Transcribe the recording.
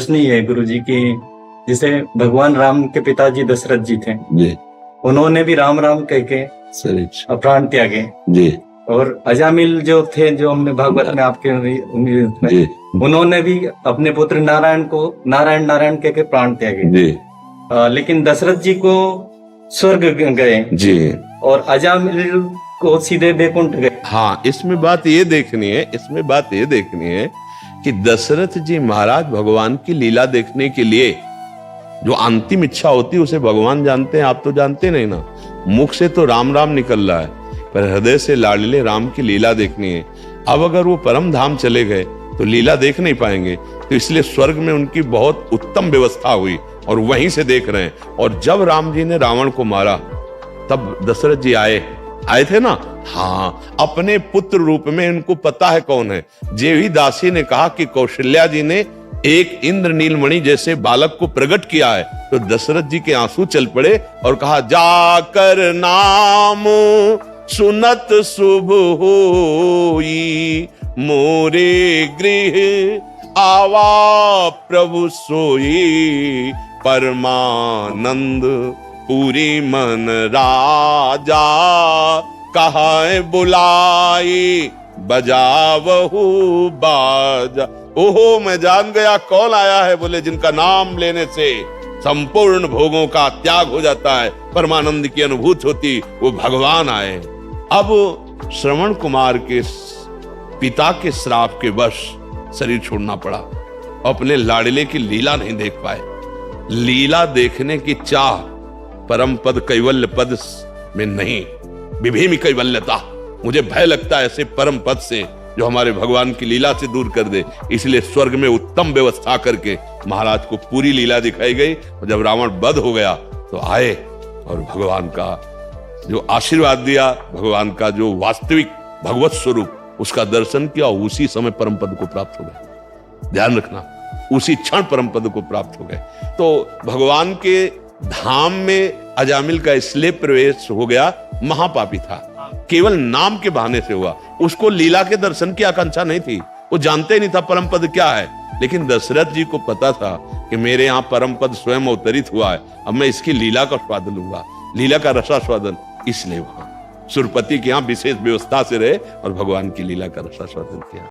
प्रश्न ही है गुरुजी की, जैसे भगवान राम के पिताजी दशरथ जी थे जी, उन्होंने भी राम राम कह के प्राण त्यागे जी, और अजामिल जो थे, जो हमने भागवत में आपके जी, उन्होंने भी अपने पुत्र नारायण को नारायण नारायण कह के प्राण त्यागे जी, लेकिन दशरथ जी को स्वर्ग गए जी। और अजामिल को सीधे बैकुंठ गए। हाँ, इसमें बात ये देखनी है कि दशरथ जी महाराज भगवान की लीला देखने के लिए जो अंतिम इच्छा होती है उसे भगवान जानते हैं, आप तो जानते नहीं ना। मुख से तो राम राम निकल रहा है, पर हृदय से लाडले राम की लीला देखनी है। अब अगर वो परम धाम चले गए तो लीला देख नहीं पाएंगे, तो इसलिए स्वर्ग में उनकी बहुत उत्तम व्यवस्था हुई और वहीं से देख रहे हैं। और जब राम जी ने रावण को मारा तब दशरथ जी आए थे ना। हाँ, अपने पुत्र रूप में उनको पता है कौन है। जेवी दासी ने कहा कि कौशल्या जी ने एक इंद्र नीलमणि जैसे बालक को प्रकट किया है, तो दशरथ जी के आंसू चल पड़े और कहा, जाकर नाम सुनत शुभ होई, मोरे गृह आवा प्रभु सोई, परमानंद पूरी मन राजा, कहाँ बुलाई बजावहु बाजा। ओहो, मैं जान गया कौन आया है। बोले, जिनका नाम लेने से संपूर्ण भोगों का त्याग हो जाता है, परमानंद की अनुभूति होती, वो भगवान आए। अब श्रवण कुमार के पिता के श्राप के वश शरीर छोड़ना पड़ा, अपने लाडले की लीला नहीं देख पाए। लीला देखने की चाह परम पद कैवल्य पद में नहीं, विभिन्न कैवल्यता। मुझे भय लगता है ऐसे परम पद से जो हमारे भगवान की लीला से दूर कर दे। इसलिए स्वर्ग में उत्तम व्यवस्था करके महाराज को पूरी लीला दिखाई गई। और जब रावण वध हो गया तो आए और भगवान का जो आशीर्वाद दिया, भगवान का जो वास्तविक भगवत स्वरूप, उसका दर्शन किया, उसी समय परम पद को प्राप्त हो गए। ध्यान रखना, उसी क्षण परम पद को प्राप्त हो गए। तो भगवान के धाम में अजामिल का इसलिए प्रवेश हो गया, महापापी था, केवल नाम के बहाने से हुआ। उसको लीला के दर्शन की आकांक्षा नहीं थी, वो जानते नहीं था परम पद क्या है। लेकिन दशरथ जी को पता था कि मेरे यहाँ परम पद स्वयं अवतरित हुआ है, अब मैं इसकी लीला का स्वाद लूंगा, लीला का रसास्वादन। इसलिए वहां सुरपति के यहाँ विशेष व्यवस्था से रहे और भगवान की लीला का रसास्वादन किया।